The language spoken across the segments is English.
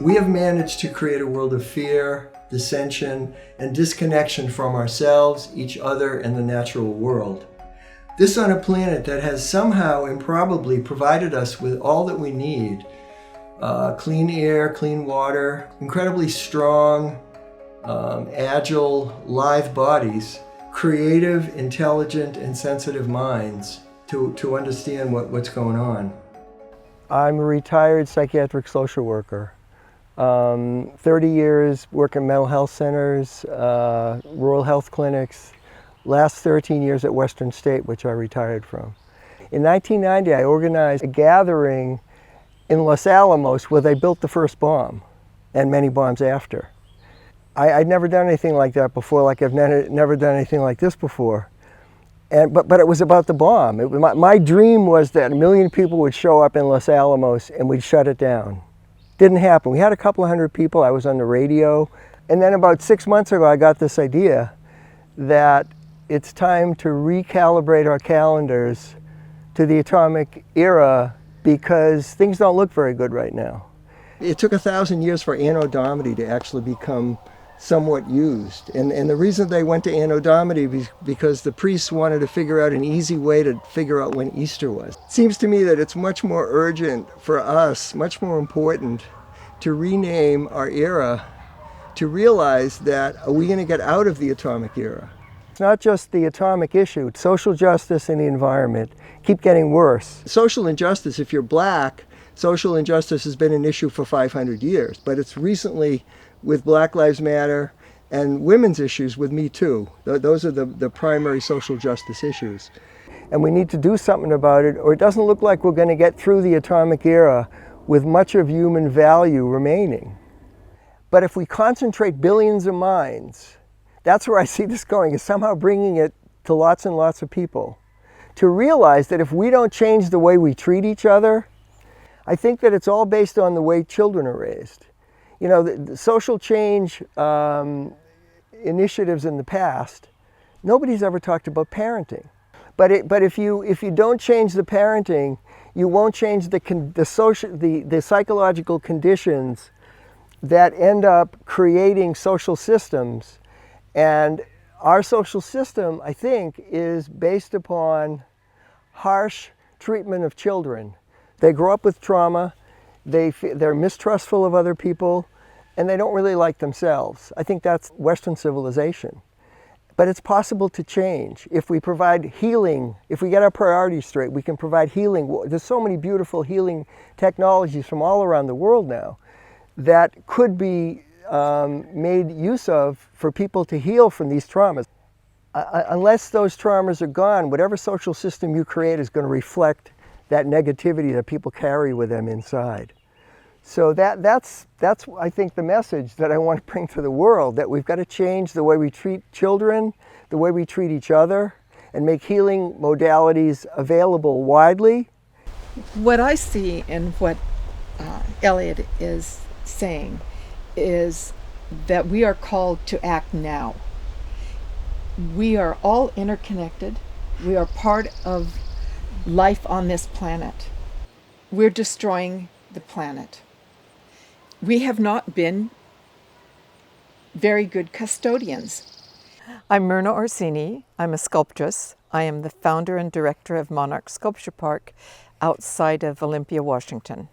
We have managed to create a world of fear, dissension, and disconnection from ourselves, each other, and the natural world. This on a planet that has somehow improbably provided us with all that we need. Clean air, clean water, incredibly strong, agile, lithe bodies, creative, intelligent, and sensitive minds to understand what's going on. I'm a retired psychiatric social worker. 30 years working mental health centers, rural health clinics, last 13 years at Western State, which I retired from. In 1990, I organized a gathering in Los Alamos where they built the first bomb and many bombs after. I'd never done anything like that before, like I've never done anything like this before. But it was about the bomb. My dream was that 1 million people would show up in Los Alamos and we'd shut it down. Didn't happen. We had a couple of hundred people. I was on the radio. And then about 6 months ago, I got this idea that it's time to recalibrate our calendars to the atomic era because things don't look very good right now. It took 1,000 years for anno-domini to actually become somewhat used. And the reason they went to anno-domini is because the priests wanted to figure out an easy way to figure out when Easter was. It seems to me that it's much more urgent for us, much more important, to rename our era, to realize that are we going to get out of the atomic era? It's not just the atomic issue. Social justice and the environment keep getting worse. Social injustice, if you're black, social injustice has been an issue for 500 years, but it's recently with Black Lives Matter and women's issues with Me Too. Those are the primary social justice issues. And we need to do something about it, or it doesn't look like we're going to get through the atomic era with much of human value remaining. But if we concentrate billions of minds, that's where I see this going, is somehow bringing it to lots and lots of people. To realize that if we don't change the way we treat each other, I think that it's all based on the way children are raised. You know, the social change initiatives in the past, nobody's ever talked about parenting. But if you don't change the parenting, you won't change the psychological conditions that end up creating social systems. And our social system, I think, is based upon harsh treatment of children. They grow up with trauma. They're mistrustful of other people, and they don't really like themselves. I think that's Western civilization. But it's possible to change. If we provide healing, if we get our priorities straight, we can provide healing. There's so many beautiful healing technologies from all around the world now that could be made use of for people to heal from these traumas. Unless those traumas are gone, whatever social system you create is going to reflect that negativity that people carry with them inside. So that's I think the message that I want to bring to the world, that we've got to change the way we treat children, the way we treat each other, and make healing modalities available widely. What I see in what Elliott is saying is that we are called to act now. We are all interconnected. We are part of life on this planet. We're destroying the planet. We have not been very good custodians. I'm Myrna Orsini. I'm a sculptress. I am the founder and director of Monarch Sculpture Park outside of Olympia, Washington.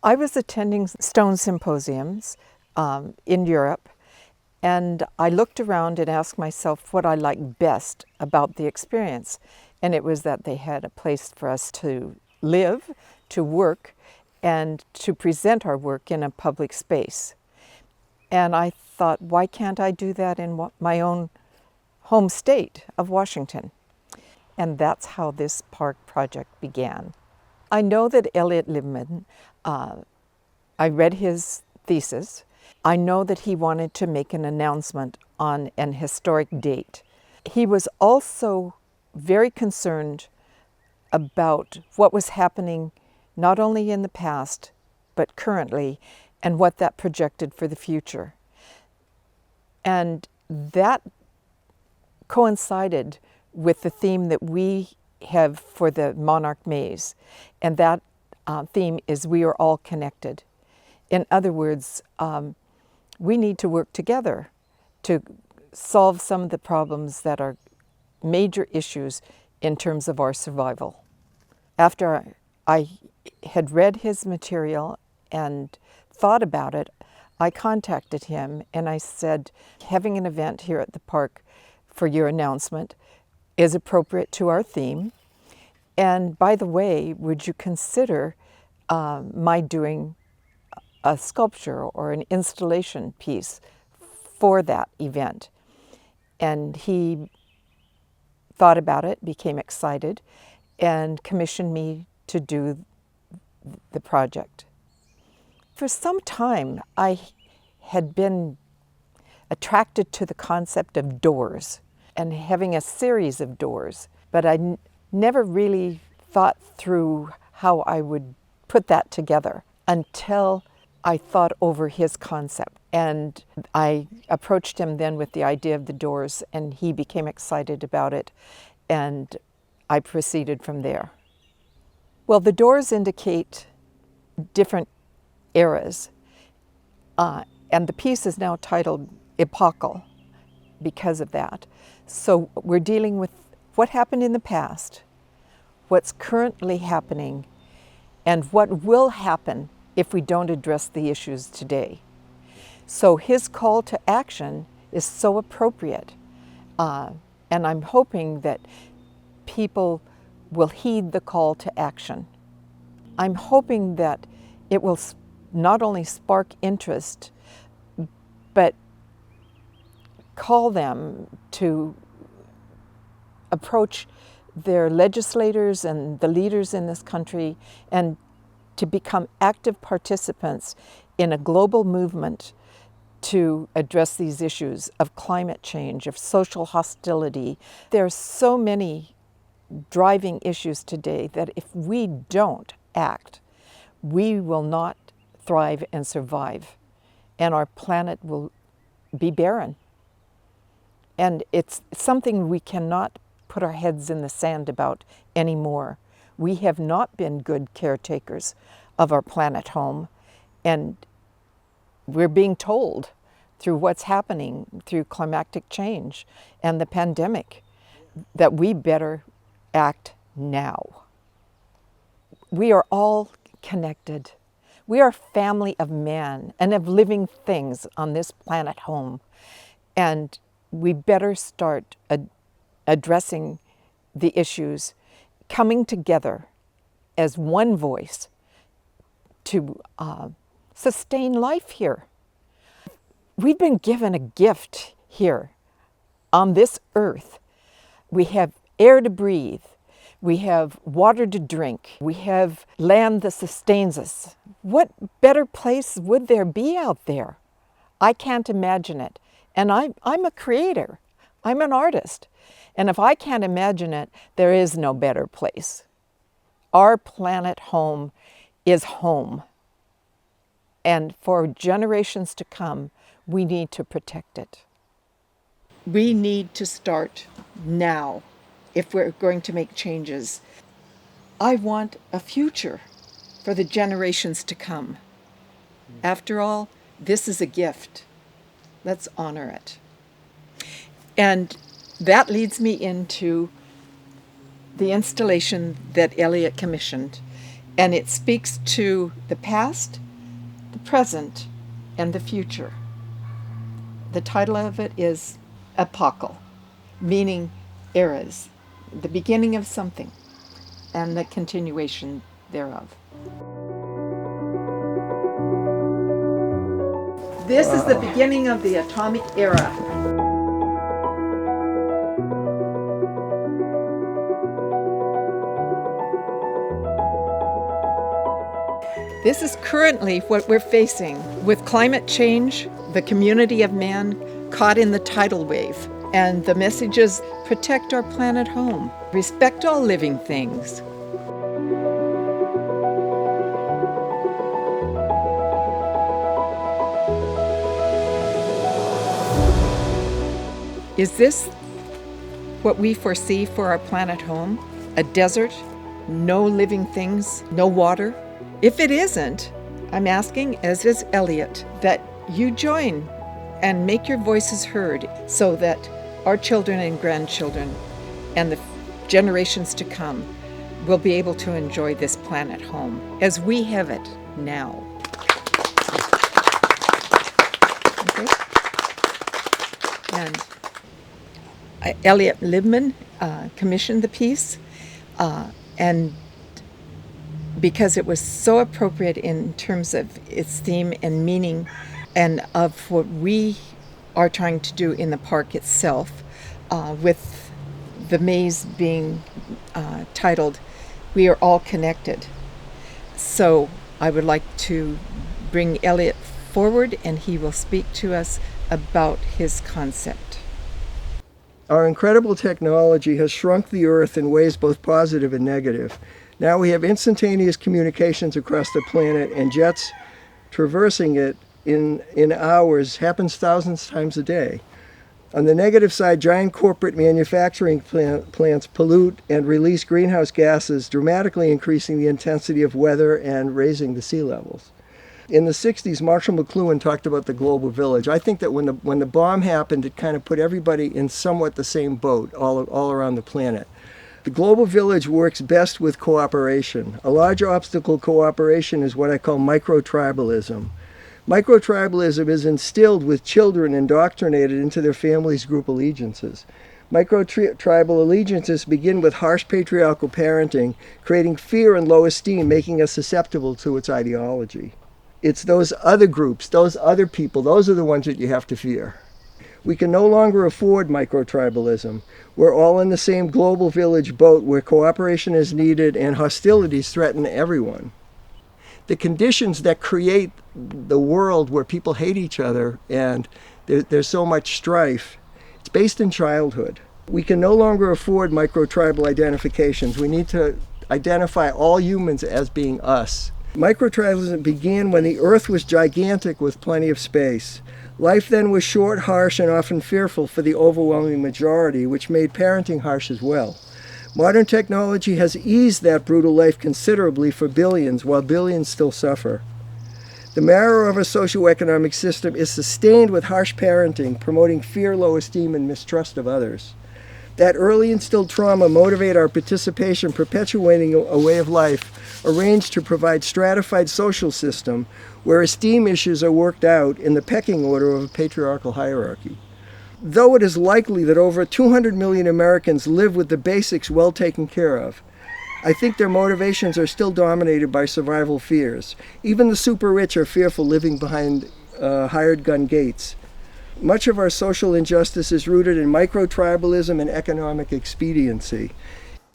I was attending stone symposiums in Europe, and I looked around and asked myself what I liked best about the experience. And it was that they had a place for us to live, to work, and to present our work in a public space. And I thought, why can't I do that in my own home state of Washington? And that's how this park project began. I know that Elliott Libman, I read his thesis. I know that he wanted to make an announcement on an historic date. He was also very concerned about what was happening not only in the past, but currently, and what that projected for the future. And that coincided with the theme that we have for the Monarch Maze. And that theme is we are all connected. In other words, we need to work together to solve some of the problems that are major issues in terms of our survival. After I had read his material and thought about it, I contacted him and I said, having an event here at the park for your announcement is appropriate to our theme. And by the way, would you consider my doing a sculpture or an installation piece for that event? And he thought about it, became excited, and commissioned me to do the project. For some time, I had been attracted to the concept of doors and having a series of doors, but I never really thought through how I would put that together until I thought over his concept. And I approached him then with the idea of the doors, and he became excited about it, and I proceeded from there. Well, the doors indicate different eras, and the piece is now titled Epochal because of that. So we're dealing with what happened in the past, what's currently happening, and what will happen if we don't address the issues today. So his call to action is so appropriate, and I'm hoping that people will heed the call to action. I'm hoping that it will not only spark interest, but call them to approach their legislators and the leaders in this country and to become active participants in a global movement to address these issues of climate change, of social hostility. There are so many driving issues today that if we don't act, we will not thrive and survive, and our planet will be barren. And it's something we cannot put our heads in the sand about anymore. We have not been good caretakers of our planet home, and we're being told through what's happening through climatic change and the pandemic that we better act now. We are all connected. We are a family of man and of living things on this planet home, and we better start addressing the issues, coming together as one voice to sustain life here. We've been given a gift here on this earth. We have air to breathe. We have water to drink. We have land that sustains us. What better place would there be out there? I can't imagine it. And I'm a creator. I'm an artist. And if I can't imagine it, there is no better place. Our planet home is home. And for generations to come, we need to protect it. We need to start now if we're going to make changes. I want a future for the generations to come. After all, this is a gift. Let's honor it. And that leads me into the installation that Elliott commissioned. And it speaks to the past, the present, and the future. The title of it is Epochal, meaning eras, the beginning of something, and the continuation thereof. This is the beginning of the atomic era. This is currently what we're facing with climate change, the community of man caught in the tidal wave. And the message is protect our planet home, respect all living things. Is this what we foresee for our planet home? A desert, no living things, no water? If it isn't, I'm asking, as is Elliott, that you join and make your voices heard so that our children and grandchildren and the generations to come will be able to enjoy this planet home as we have it now. Okay. And Elliott Libman commissioned the piece, and because it was so appropriate in terms of its theme and meaning and of what we are trying to do in the park itself, with the maze being titled, "We Are All Connected." So I would like to bring Elliott forward, and he will speak to us about his concept. Our incredible technology has shrunk the Earth in ways both positive and negative. Now we have instantaneous communications across the planet, and jets traversing it in hours happens thousands of times a day. On the negative side, giant corporate manufacturing plants pollute and release greenhouse gases, dramatically increasing the intensity of weather and raising the sea levels. In the 60s, Marshall McLuhan talked about the global village. I think that when the bomb happened, it kind of put everybody in somewhat the same boat all around the planet. The global village works best with cooperation. A large obstacle to cooperation is what I call micro-tribalism. Micro-tribalism is instilled with children indoctrinated into their families' group allegiances. Micro-tribal allegiances begin with harsh patriarchal parenting, creating fear and low esteem, making us susceptible to its ideology. It's those other groups, those other people, those are the ones that you have to fear. We can no longer afford micro-tribalism. We're all in the same global village boat where cooperation is needed and hostilities threaten everyone. The conditions that create the world where people hate each other and there's so much strife, it's based in childhood. We can no longer afford micro-tribal identifications. We need to identify all humans as being us. Micro-tribalism began when the Earth was gigantic with plenty of space. Life then was short, harsh, and often fearful for the overwhelming majority, which made parenting harsh as well. Modern technology has eased that brutal life considerably for billions, while billions still suffer. The marrow of our socioeconomic system is sustained with harsh parenting, promoting fear, low esteem, and mistrust of others. That early instilled trauma motivates our participation, perpetuating a way of life arranged to provide stratified social system where esteem issues are worked out in the pecking order of a patriarchal hierarchy. Though it is likely that over 200 million Americans live with the basics well taken care of, I think their motivations are still dominated by survival fears. Even the super rich are fearful living behind hired gun gates. Much of our social injustice is rooted in micro-tribalism and economic expediency.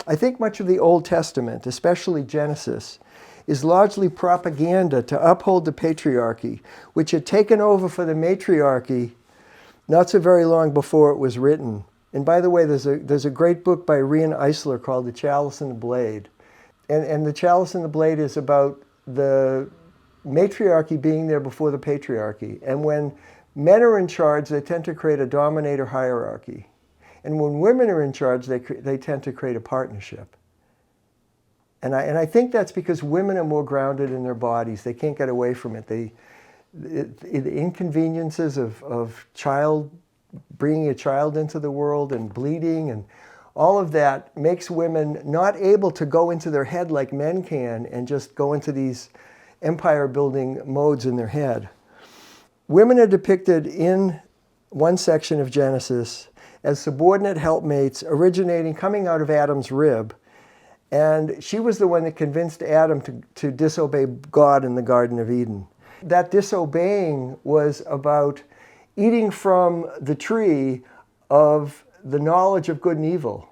I think much of the Old Testament, especially Genesis, is largely propaganda to uphold the patriarchy, which had taken over for the matriarchy not so very long before it was written. And by the way, there's a great book by Rian Eisler called The Chalice and the Blade. And The Chalice and the Blade is about the matriarchy being there before the patriarchy. And when men are in charge, they tend to create a dominator hierarchy. And when women are in charge, they tend to create a partnership. And I think that's because women are more grounded in their bodies. They can't get away from it. The inconveniences of bringing a child into the world and bleeding and all of that makes women not able to go into their head like men can and just go into these empire-building modes in their head. Women are depicted in one section of Genesis as subordinate helpmates coming out of Adam's rib. And she was the one that convinced Adam to disobey God in the Garden of Eden. That disobeying was about eating from the tree of the knowledge of good and evil.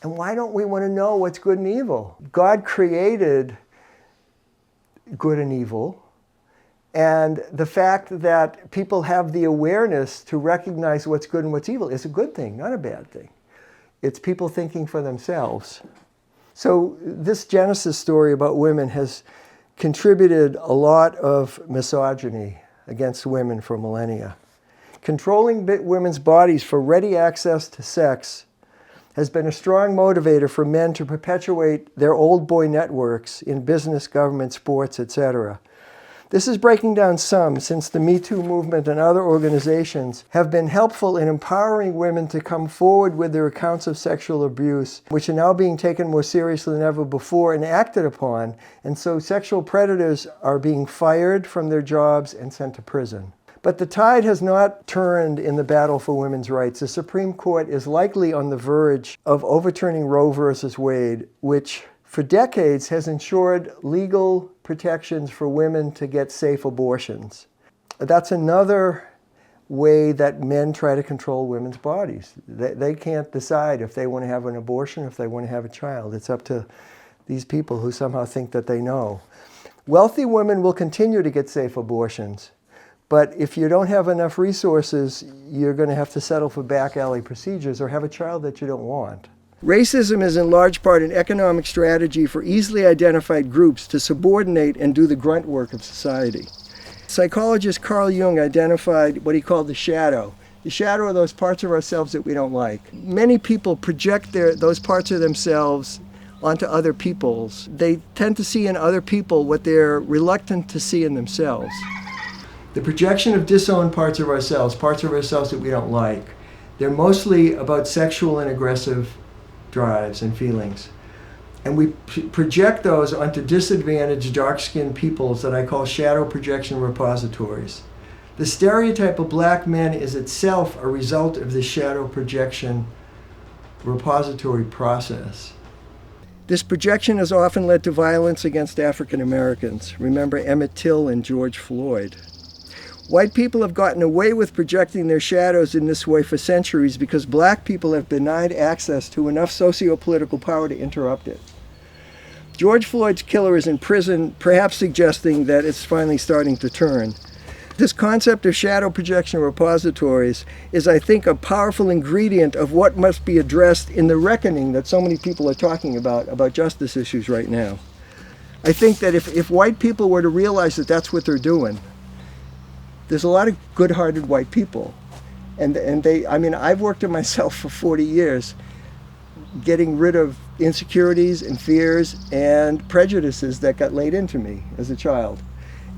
And why don't we want to know what's good and evil? God created good and evil. And the fact that people have the awareness to recognize what's good and what's evil is a good thing, not a bad thing. It's people thinking for themselves. So this Genesis story about women has contributed a lot of misogyny against women for millennia. Controlling women's bodies for ready access to sex has been a strong motivator for men to perpetuate their old boy networks in business, government, sports, etc. This is breaking down some, since the Me Too movement and other organizations have been helpful in empowering women to come forward with their accounts of sexual abuse, which are now being taken more seriously than ever before and acted upon. And so sexual predators are being fired from their jobs and sent to prison. But the tide has not turned in the battle for women's rights. The Supreme Court is likely on the verge of overturning Roe versus Wade, which for decades has ensured legal protections for women to get safe abortions. That's another way that men try to control women's bodies. They can't decide if they want to have an abortion, if they want to have a child. It's up to these people who somehow think that they know. Wealthy women will continue to get safe abortions, but if you don't have enough resources, you're going to have to settle for back alley procedures or have a child that you don't want. Racism is in large part an economic strategy for easily identified groups to subordinate and do the grunt work of society. Psychologist Carl Jung identified what he called the shadow. The shadow are those parts of ourselves that we don't like. Many people project those parts of themselves onto other people's. They tend to see in other people what they're reluctant to see in themselves. The projection of disowned parts of ourselves that we don't like, they're mostly about sexual and aggressive drives and feelings. And we project those onto disadvantaged, dark-skinned peoples that I call shadow projection repositories. The stereotype of black men is itself a result of this shadow projection repository process. This projection has often led to violence against African Americans. Remember Emmett Till and George Floyd. White people have gotten away with projecting their shadows in this way for centuries because black people have denied access to enough socio-political power to interrupt it. George Floyd's killer is in prison, perhaps suggesting that it's finally starting to turn. This concept of shadow projection repositories is, I think, a powerful ingredient of what must be addressed in the reckoning that so many people are talking about justice issues right now. I think that if white people were to realize that that's what they're doing, there's a lot of good-hearted white people. And I've worked on myself for 40 years, getting rid of insecurities and fears and prejudices that got laid into me as a child.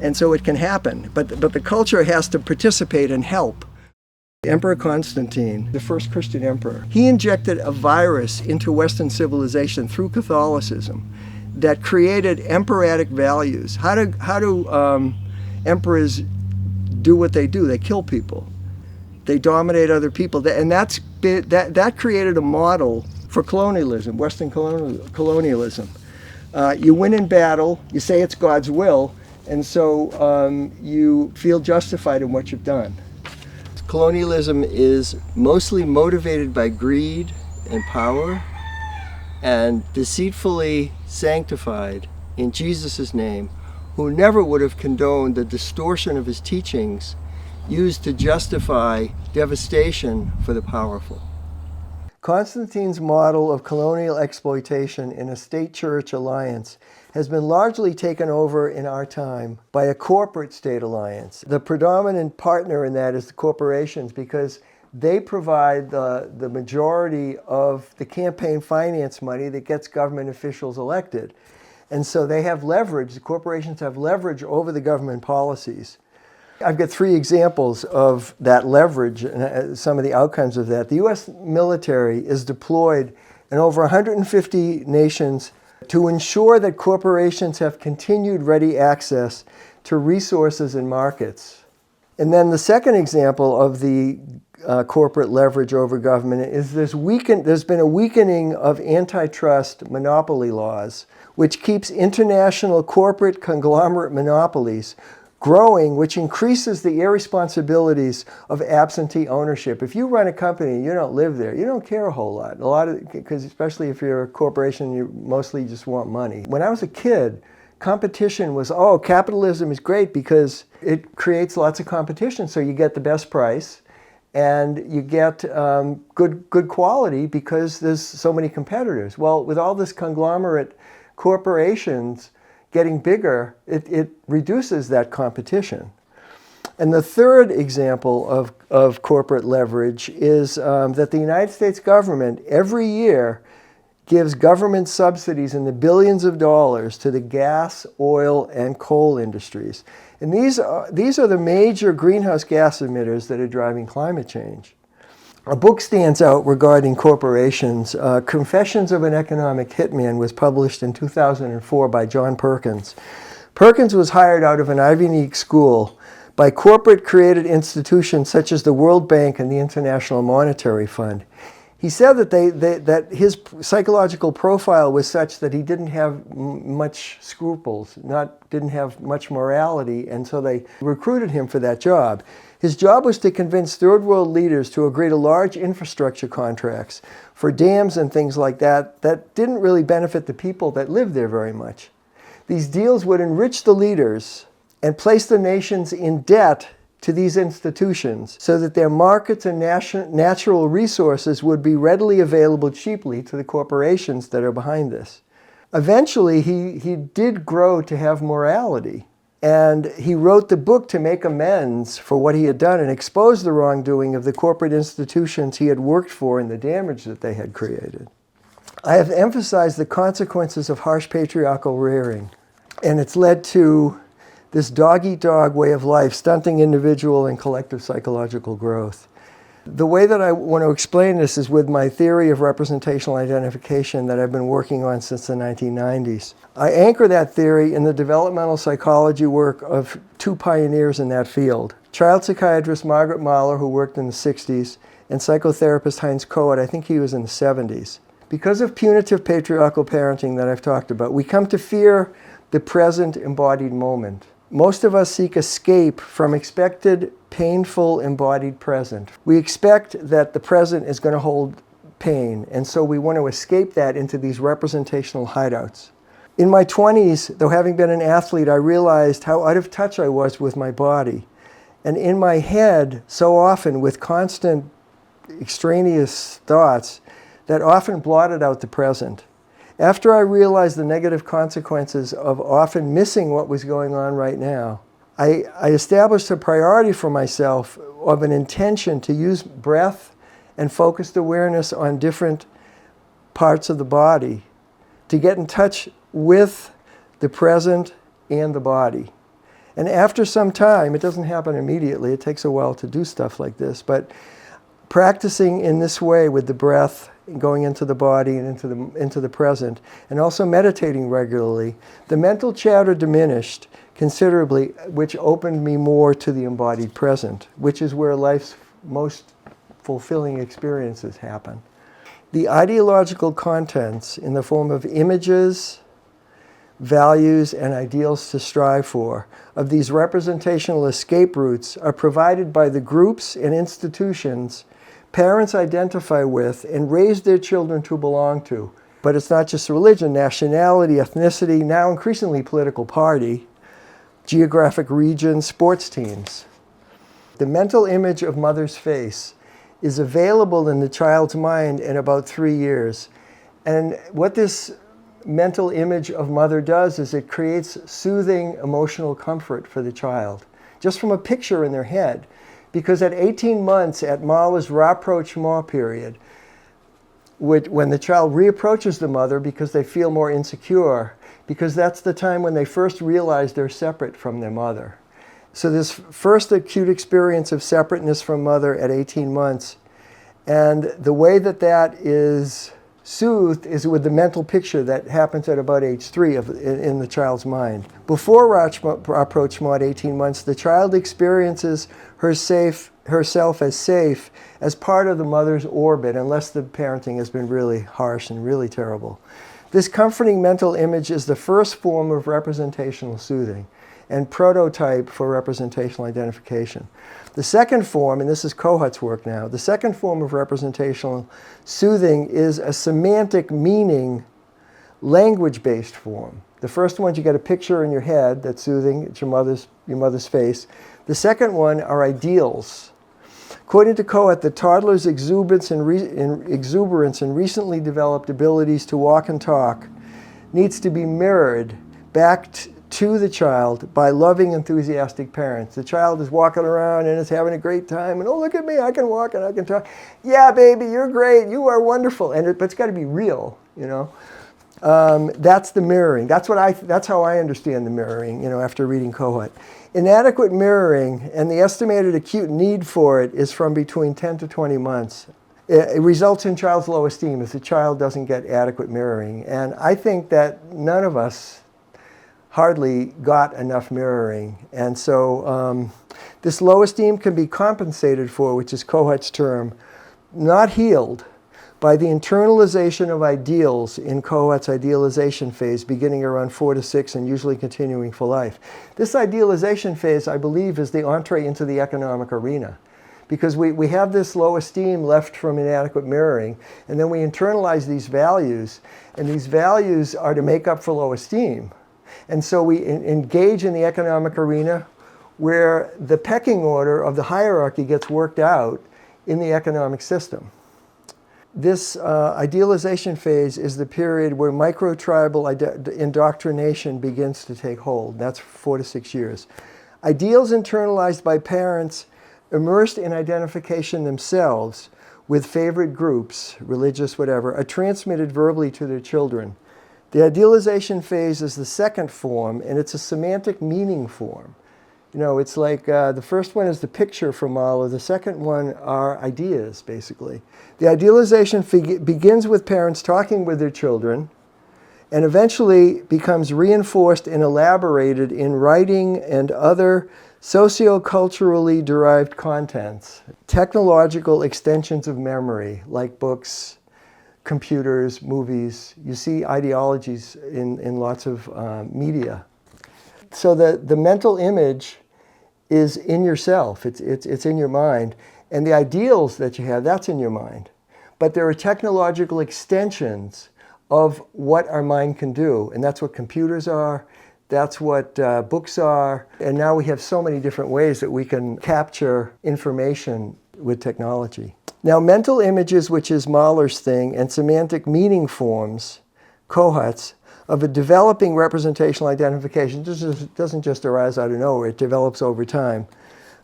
And so it can happen, but the culture has to participate and help. Emperor Constantine, the first Christian emperor, he injected a virus into Western civilization through Catholicism that created emperoric values. How do emperors do what they do? They kill people. They dominate other people. And that created a model for colonialism, Western colonialism. You win in battle, you say it's God's will, and so you feel justified in what you've done. Colonialism is mostly motivated by greed and power and deceitfully sanctified in Jesus' name, who never would have condoned the distortion of his teachings used to justify devastation for the powerful. Constantine's model of colonial exploitation in a state-church alliance has been largely taken over in our time by a corporate state alliance. The predominant partner in that is the corporations, because they provide the majority of the campaign finance money that gets government officials elected. And so they have leverage, the corporations have leverage over the government policies. I've got 3 examples of that leverage and some of the outcomes of that. The U.S. military is deployed in over 150 nations to ensure that corporations have continued ready access to resources and markets. And then the second example of the corporate leverage over government is there's been a weakening of antitrust monopoly laws, which keeps international corporate conglomerate monopolies growing, which increases the irresponsibilities of absentee ownership. If you run a company and you don't live there, you don't care a whole lot. Because especially if you're a corporation, you mostly just want money. When I was a kid, competition was, capitalism is great because it creates lots of competition. So you get the best price and you get good quality because there's so many competitors. Well, with all this conglomerate corporations getting bigger, it reduces that competition. And the third example of corporate leverage is that the United States government every year gives government subsidies in the billions of dollars to the gas, oil, and coal industries. And these are the major greenhouse gas emitters that are driving climate change. A book stands out regarding corporations. Confessions of an Economic Hitman was published in 2004 by John Perkins. Perkins was hired out of an Ivy League school by corporate-created institutions such as the World Bank and the International Monetary Fund. He said that that his psychological profile was such that he didn't have much scruples, didn't have much morality, and so they recruited him for that job. His job was to convince third world leaders to agree to large infrastructure contracts for dams and things like that didn't really benefit the people that lived there very much. These deals would enrich the leaders and place the nations in debt to these institutions so that their markets and natural resources would be readily available cheaply to the corporations that are behind this. Eventually, he did grow to have morality, and he wrote the book to make amends for what he had done and expose the wrongdoing of the corporate institutions he had worked for and the damage that they had created. I have emphasized the consequences of harsh patriarchal rearing, and it's led to this dog-eat-dog way of life, stunting individual and collective psychological growth. The way that I want to explain this is with my theory of representational identification that I've been working on since the 1990s. I anchor that theory in the developmental psychology work of two pioneers in that field, child psychiatrist Margaret Mahler, who worked in the 60s, and psychotherapist Heinz Kohut, I think he was in the 70s. Because of punitive patriarchal parenting that I've talked about, we come to fear the present embodied moment. Most of us seek escape from expected, painful, embodied present. We expect that the present is going to hold pain, and so we want to escape that into these representational hideouts. In my 20s, though having been an athlete, I realized how out of touch I was with my body. And in my head, so often with constant extraneous thoughts, that often blotted out the present. After I realized the negative consequences of often missing what was going on right now, I established a priority for myself of an intention to use breath and focused awareness on different parts of the body to get in touch with the present and the body. And after some time, it doesn't happen immediately, it takes a while to do stuff like this, but practicing in this way with the breath, going into the body and into the present, and also meditating regularly, the mental chatter diminished considerably, which opened me more to the embodied present, which is where life's most fulfilling experiences happen. The ideological contents in the form of images, values, and ideals to strive for of these representational escape routes are provided by the groups and institutions parents identify with and raise their children to belong to. But it's not just religion, nationality, ethnicity, now increasingly political party, geographic region, sports teams. The mental image of mother's face is available in the child's mind in about 3 years. And what this mental image of mother does is it creates soothing emotional comfort for the child, just from a picture in their head. Because at 18 months, at Mahler's rapprochement period, when the child reapproaches the mother because they feel more insecure, because that's the time when they first realize they're separate from their mother. So this first acute experience of separateness from mother at 18 months, and the way that that is soothed is with the mental picture that happens at about age 3 in the child's mind. Before rapprochement at 18 months, the child experiences herself as safe as part of the mother's orbit, unless the parenting has been really harsh and really terrible. This comforting mental image is the first form of representational soothing and prototype for representational identification. The second form, and this is Kohut's work now, the second form of representational soothing is a semantic meaning, language-based form. The first one, you get a picture in your head that's soothing, it's your mother's face. The second one are ideals. According to Kohut, the toddler's exuberance and recently developed abilities to walk and talk needs to be mirrored back to the child by loving, enthusiastic parents. The child is walking around and is having a great time, and oh, look at me, I can walk and I can talk. Yeah, baby, you're great, you are wonderful. But it's got to be real. you know. That's the mirroring. That's how I understand the mirroring, you know, after reading Kohut. Inadequate mirroring and the estimated acute need for it is from between 10 to 20 months. It results in child's low esteem if the child doesn't get adequate mirroring. And I think that none of us hardly got enough mirroring. And so this low esteem can be compensated for, which is Kohut's term, not healed, by the internalization of ideals in Kohut's idealization phase, beginning around 4 to 6 and usually continuing for life. This idealization phase, I believe, is the entree into the economic arena. Because we have this low esteem left from inadequate mirroring, and then we internalize these values, and these values are to make up for low esteem. And so we engage in the economic arena where the pecking order of the hierarchy gets worked out in the economic system. This idealization phase is the period where micro-tribal indoctrination begins to take hold. That's 4 to 6 years. Ideals internalized by parents immersed in identification themselves with favorite groups, religious, whatever, are transmitted verbally to their children. The idealization phase is the second form, and it's a semantic meaning form. You know, it's like the first one is the picture from Mahler. The second one are ideas, basically. The idealization begins with parents talking with their children and eventually becomes reinforced and elaborated in writing and other socio-culturally derived contents. Technological extensions of memory, like books, computers, movies. You see ideologies in lots of media. So the mental image is in yourself. It's in your mind. And the ideals that you have, that's in your mind. But there are technological extensions of what our mind can do. And that's what computers are. That's what books are. And now we have so many different ways that we can capture information with technology. Now, mental images, which is Mahler's thing, and semantic meaning forms, Kohut's, of a developing representational identification. This doesn't just arise out of nowhere, it develops over time.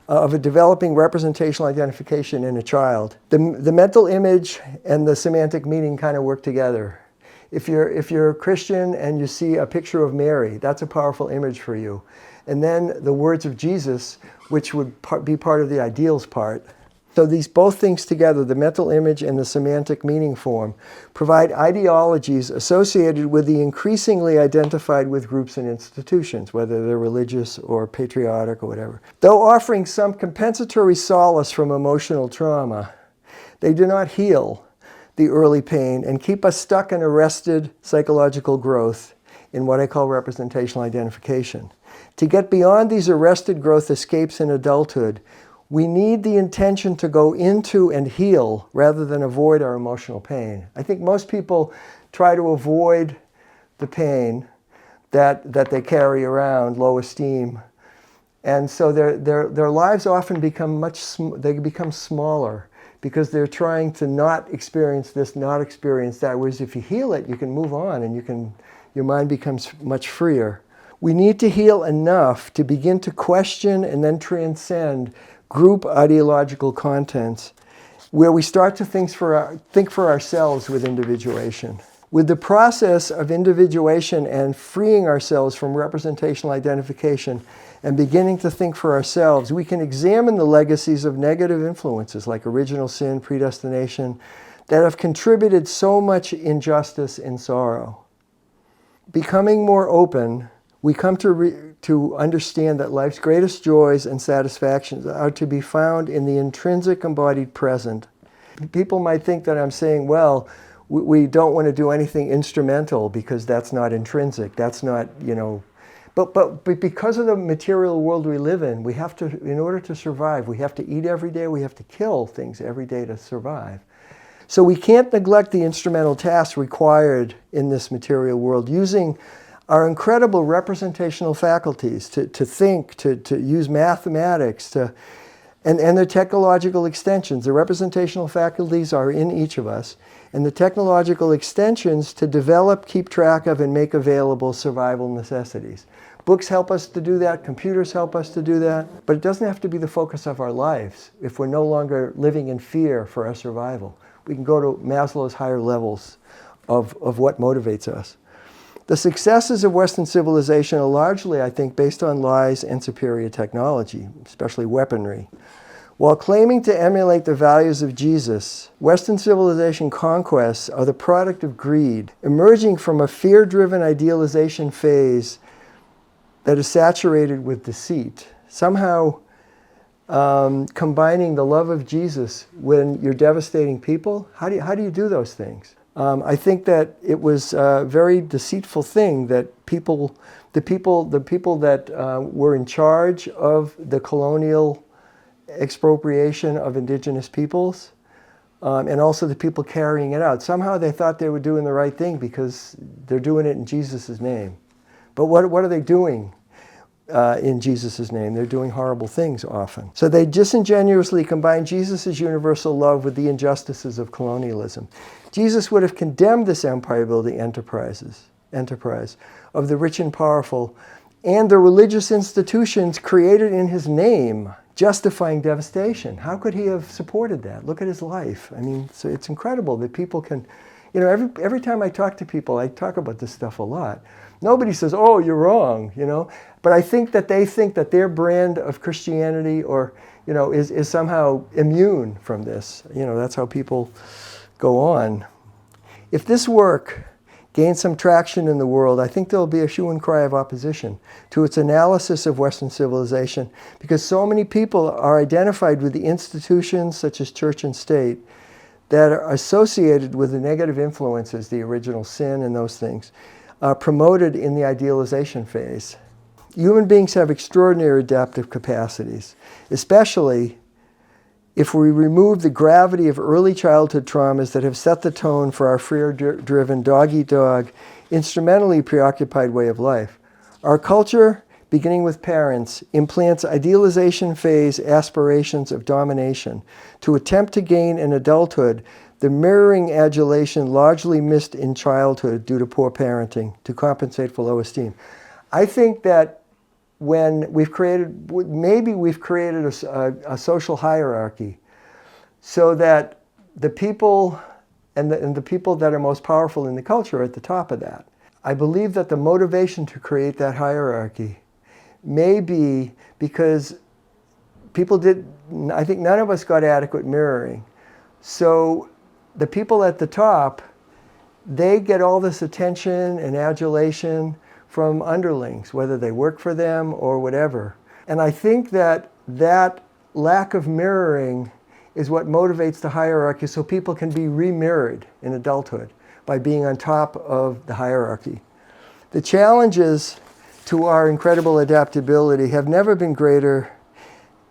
Of a developing representational identification in a child. The mental image and the semantic meaning kind of work together. If you're a Christian and you see a picture of Mary, that's a powerful image for you. And then the words of Jesus, which would be part of the ideals part. So these both things together, the mental image and the semantic meaning form, provide ideologies associated with the increasingly identified with groups and institutions, whether they're religious or patriotic or whatever. Though offering some compensatory solace from emotional trauma, they do not heal the early pain and keep us stuck in arrested psychological growth in what I call representational identification. To get beyond these arrested growth escapes in adulthood, we need the intention to go into and heal rather than avoid our emotional pain. I think most people try to avoid the pain that they carry around, low esteem. And so their lives often become they become smaller because they're trying to not experience this, not experience that. Whereas if you heal it, you can move on and your mind becomes much freer. We need to heal enough to begin to question and then transcend group ideological contents where we start to think for ourselves with individuation. With the process of individuation and freeing ourselves from representational identification and beginning to think for ourselves, we can examine the legacies of negative influences like original sin, predestination, that have contributed so much injustice and sorrow. Becoming more open, we come to understand that life's greatest joys and satisfactions are to be found in the intrinsic embodied present. People might think that I'm saying, well, we don't want to do anything instrumental because that's not intrinsic. That's not, but because of the material world we live in, we have to, in order to survive, we have to eat every day, we have to kill things every day to survive. So we can't neglect the instrumental tasks required in this material world, using our incredible representational faculties to think, to use mathematics, and their technological extensions. The representational faculties are in each of us, and the technological extensions to develop, keep track of, and make available survival necessities. Books help us to do that, computers help us to do that, but it doesn't have to be the focus of our lives if we're no longer living in fear for our survival. We can go to Maslow's higher levels of what motivates us. The successes of Western civilization are largely, I think, based on lies and superior technology, especially weaponry. While claiming to emulate the values of Jesus, Western civilization conquests are the product of greed, emerging from a fear-driven idealization phase that is saturated with deceit. Somehow combining the love of Jesus when you're devastating people, how do you do those things? I think that it was a very deceitful thing that the people that were in charge of the colonial expropriation of indigenous peoples, and also the people carrying it out. Somehow they thought they were doing the right thing because they're doing it in Jesus' name. But what are they doing in Jesus' name? They're doing horrible things often. So they disingenuously combine Jesus' universal love with the injustices of colonialism. Jesus would have condemned this empire-building enterprise of the rich and powerful and the religious institutions created in his name, justifying devastation. How could he have supported that? Look at his life. I mean, so it's incredible that people can, every time I talk to people, I talk about this stuff a lot. Nobody says, oh, you're wrong, But I think that they think that their brand of Christianity is somehow immune from this. That's how people go on. If this work gains some traction in the world, I think there'll be a hue and cry of opposition to its analysis of Western civilization, because so many people are identified with the institutions such as church and state that are associated with the negative influences, the original sin and those things, promoted in the idealization phase. Human beings have extraordinary adaptive capacities, especially if we remove the gravity of early childhood traumas that have set the tone for our fear-driven, dog-eat-dog, instrumentally preoccupied way of life. Our culture, beginning with parents, implants idealization phase aspirations of domination to attempt to gain in adulthood the mirroring adulation largely missed in childhood due to poor parenting to compensate for low esteem. I think that when we've created a social hierarchy so that the people and the people that are most powerful in the culture are at the top of that. I believe that the motivation to create that hierarchy may be because I think none of us got adequate mirroring. So the people at the top, they get all this attention and adulation from underlings, whether they work for them or whatever. And I think that lack of mirroring is what motivates the hierarchy, so people can be re-mirrored in adulthood by being on top of the hierarchy. The challenges to our incredible adaptability have never been greater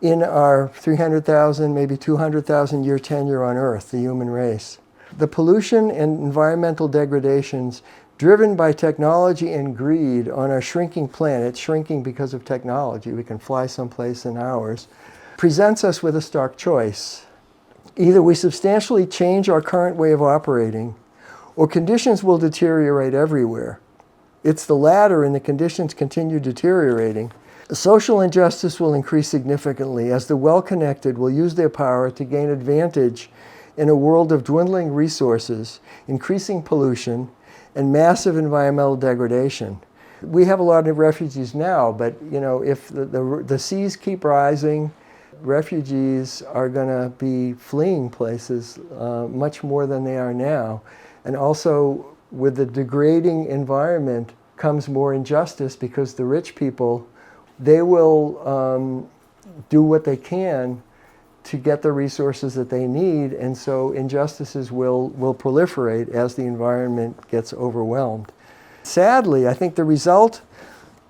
in our 300,000, maybe 200,000 year tenure on Earth, the human race. The pollution and environmental degradations driven by technology and greed on our shrinking planet, shrinking because of technology, we can fly someplace in hours, presents us with a stark choice. Either we substantially change our current way of operating, or conditions will deteriorate everywhere. It's the latter, and the conditions continue deteriorating. Social injustice will increase significantly as the well-connected will use their power to gain advantage in a world of dwindling resources, increasing pollution, and massive environmental degradation. We have a lot of refugees now, but if the seas keep rising, refugees are going to be fleeing places much more than they are now. And also, with the degrading environment comes more injustice, because the rich people, they will do what they can to get the resources that they need, and so injustices will proliferate as the environment gets overwhelmed. Sadly, I think the result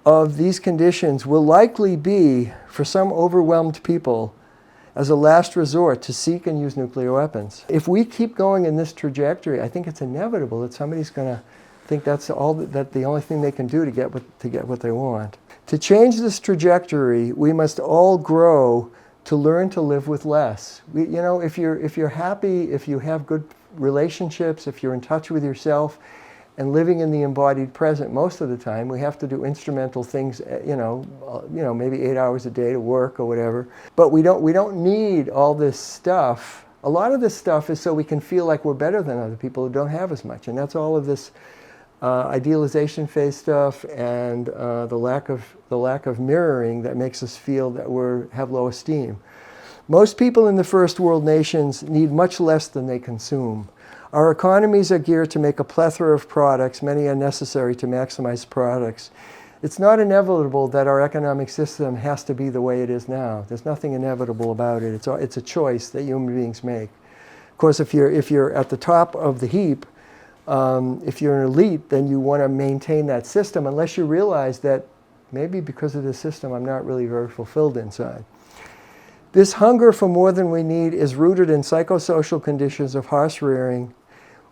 of these conditions will likely be, for some overwhelmed people, as a last resort to seek and use nuclear weapons. If we keep going in this trajectory, I think it's inevitable that somebody's going to think that's the only thing they can do to get what they want. To change this trajectory, we must all grow to learn to live with less. If you're happy, if you have good relationships, if you're in touch with yourself and living in the embodied present most of the time, we have to do instrumental things, maybe 8 hours a day to work or whatever. But we don't need all this stuff A lot of this stuff is so we can feel like we're better than other people who don't have as much. And that's all of this idealization phase stuff and the lack of mirroring that makes us feel that we have low esteem. Most people in the first world nations need much less than they consume. Our economies are geared to make a plethora of products, many unnecessary to maximize products. It's not inevitable that our economic system has to be the way it is now. There's nothing inevitable about it. It's a choice that human beings make. Of course, if you're at the top of the heap, if you're an elite, then you want to maintain that system unless you realize that maybe because of this system I'm not really very fulfilled inside. This hunger for more than we need is rooted in psychosocial conditions of harsh rearing,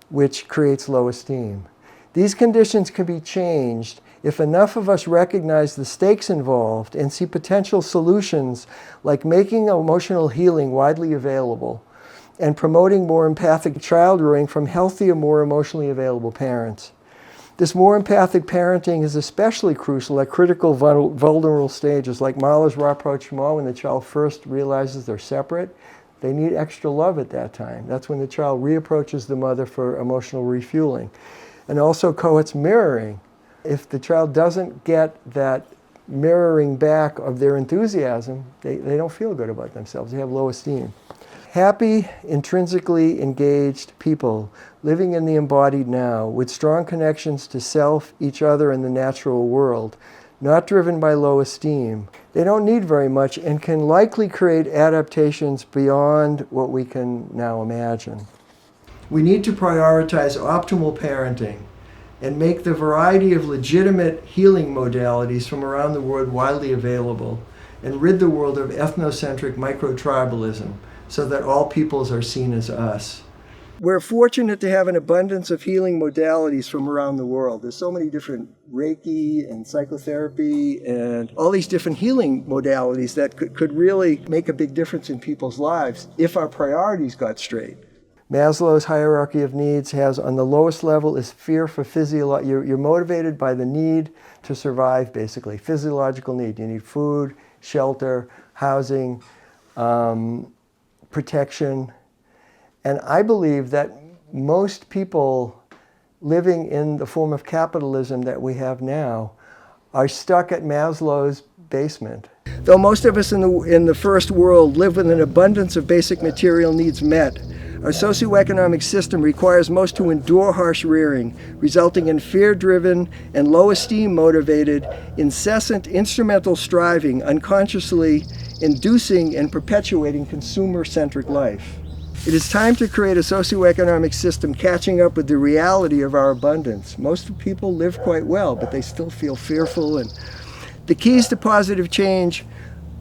which creates low esteem. These conditions can be changed if enough of us recognize the stakes involved and see potential solutions like making emotional healing widely available and promoting more empathic child-rearing from healthier, more emotionally available parents. This more empathic parenting is especially crucial at critical vulnerable stages like Mahler's rapprochement, when the child first realizes they're separate. They need extra love at that time. That's when the child reapproaches the mother for emotional refueling. And also Coates mirroring. If the child doesn't get that mirroring back of their enthusiasm, they don't feel good about themselves. They have low esteem. Happy, intrinsically engaged people living in the embodied now with strong connections to self, each other, and the natural world, not driven by low esteem. They don't need very much and can likely create adaptations beyond what we can now imagine. We need to prioritize optimal parenting and make the variety of legitimate healing modalities from around the world widely available and rid the world of ethnocentric micro-tribalism so that all peoples are seen as us. We're fortunate to have an abundance of healing modalities from around the world. There's so many different Reiki and psychotherapy and all these different healing modalities that could really make a big difference in people's lives if our priorities got straight. Maslow's hierarchy of needs has, on the lowest level, is fear for you're motivated by the need to survive, basically. Physiological need. You need food, shelter, housing, protection. And I believe that most people living in the form of capitalism that we have now are stuck at Maslow's basement. Though most of us in the first world live with an abundance of basic material needs met, our socioeconomic system requires most to endure harsh rearing, resulting in fear-driven and low esteem-motivated, incessant instrumental striving, unconsciously inducing and perpetuating consumer-centric life. It is time to create a socioeconomic system catching up with the reality of our abundance. Most people live quite well, but they still feel fearful. And the keys to positive change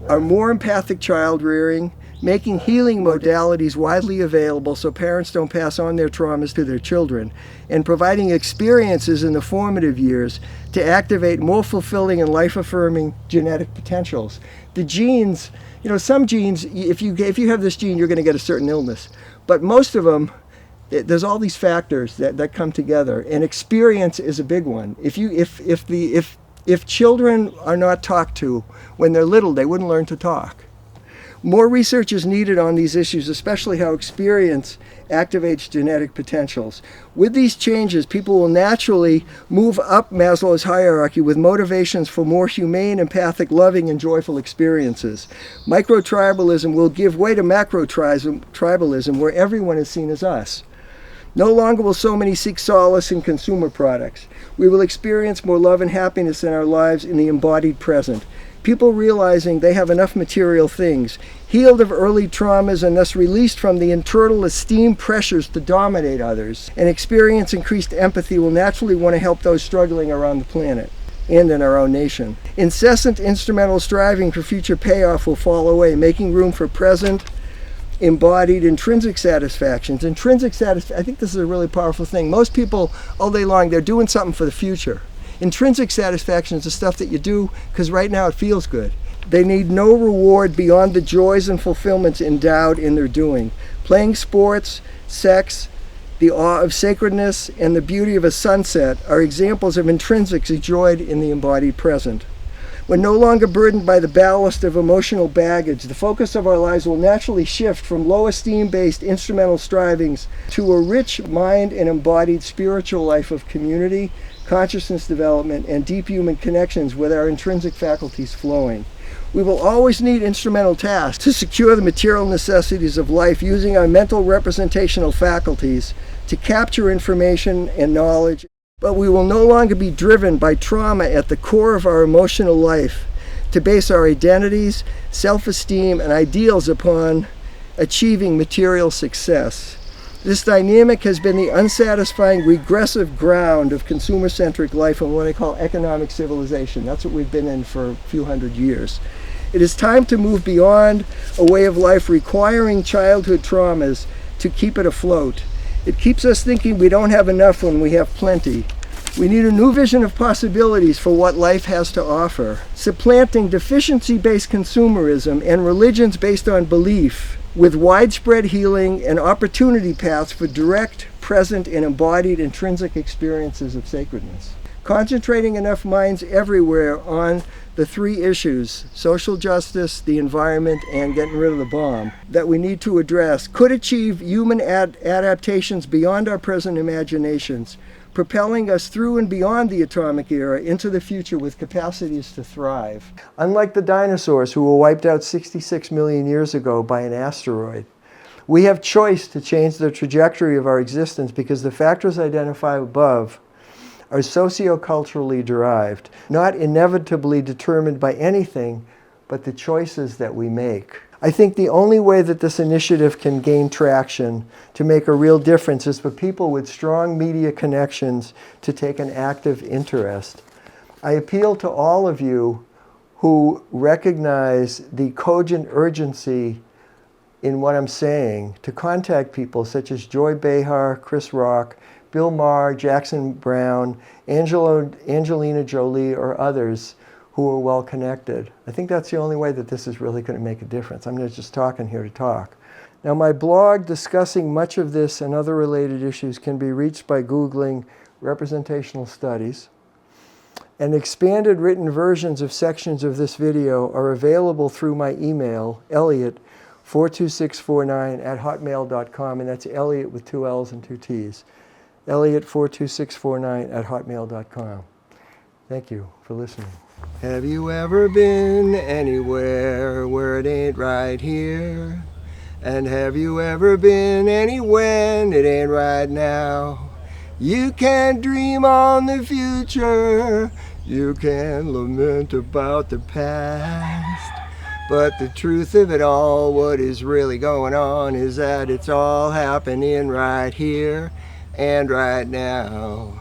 are more empathic child rearing, making healing modalities widely available so parents don't pass on their traumas to their children, and providing experiences in the formative years to activate more fulfilling and life-affirming genetic potentials. The genes, some genes, if you have this gene, you're going to get a certain illness. But most of them, there's all these factors that come together, and experience is a big one. If children are not talked to when they're little, they wouldn't learn to talk. More research is needed on these issues, especially how experience activates genetic potentials. With these changes, people will naturally move up Maslow's hierarchy with motivations for more humane, empathic, loving, and joyful experiences. Micro-tribalism will give way to macro-tribalism, where everyone is seen as us. No longer will so many seek solace in consumer products. We will experience more love and happiness in our lives in the embodied present. People realizing they have enough material things, healed of early traumas and thus released from the internal esteem pressures to dominate others, and experience increased empathy will naturally want to help those struggling around the planet and in our own nation. Incessant instrumental striving for future payoff will fall away, making room for present, embodied intrinsic satisfactions. I think this is a really powerful thing. Most people, all day long, they're doing something for the future. Intrinsic satisfaction is the stuff that you do because right now it feels good. They need no reward beyond the joys and fulfillments endowed in their doing. Playing sports, sex, the awe of sacredness, and the beauty of a sunset are examples of intrinsics enjoyed in the embodied present. When no longer burdened by the ballast of emotional baggage, the focus of our lives will naturally shift from low esteem-based instrumental strivings to a rich mind and embodied spiritual life of community, consciousness development, and deep human connections with our intrinsic faculties flowing. We will always need instrumental tasks to secure the material necessities of life using our mental representational faculties to capture information and knowledge. But we will no longer be driven by trauma at the core of our emotional life to base our identities, self-esteem, and ideals upon achieving material success. This dynamic has been the unsatisfying, regressive ground of consumer-centric life and what I call economic civilization. That's what we've been in for a few hundred years. It is time to move beyond a way of life requiring childhood traumas to keep it afloat. It keeps us thinking we don't have enough when we have plenty. We need a new vision of possibilities for what life has to offer, supplanting deficiency-based consumerism and religions based on belief with widespread healing and opportunity paths for direct, present, and embodied intrinsic experiences of sacredness. Concentrating enough minds everywhere on the three issues, social justice, the environment, and getting rid of the bomb, that we need to address could achieve human adaptations beyond our present imaginations, propelling us through and beyond the atomic era into the future with capacities to thrive. Unlike the dinosaurs who were wiped out 66 million years ago by an asteroid, we have choice to change the trajectory of our existence because the factors identified above are socioculturally derived, not inevitably determined by anything but the choices that we make. I think the only way that this initiative can gain traction to make a real difference is for people with strong media connections to take an active interest. I appeal to all of you who recognize the cogent urgency in what I'm saying to contact people such as Joy Behar, Chris Rock, Bill Maher, Jackson Brown, Angelina Jolie, or others who are well connected. I think that's the only way that this is really going to make a difference. I'm not just talking here to talk. Now, my blog discussing much of this and other related issues can be reached by Googling representational studies. And expanded written versions of sections of this video are available through my email, Elliott42649@hotmail.com, and that's Elliott with 2 L's and 2 T's. Elliott42649@hotmail.com. Thank you for listening. Have you ever been anywhere where it ain't right here? And have you ever been anywhen it ain't right now? You can dream on the future, you can lament about the past, but the truth of it all, what is really going on is that it's all happening right here and right now.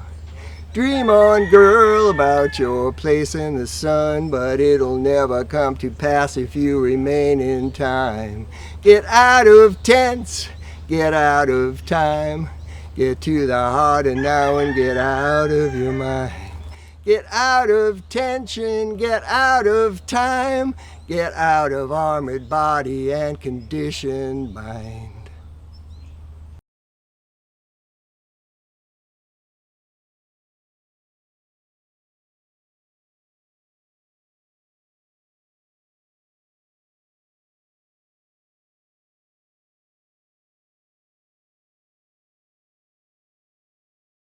Dream on, girl, about your place in the sun, but it'll never come to pass if you remain in time. Get out of tense, get out of time, get to the heart of now and get out of your mind. Get out of tension, get out of time, get out of armored body and conditioned mind.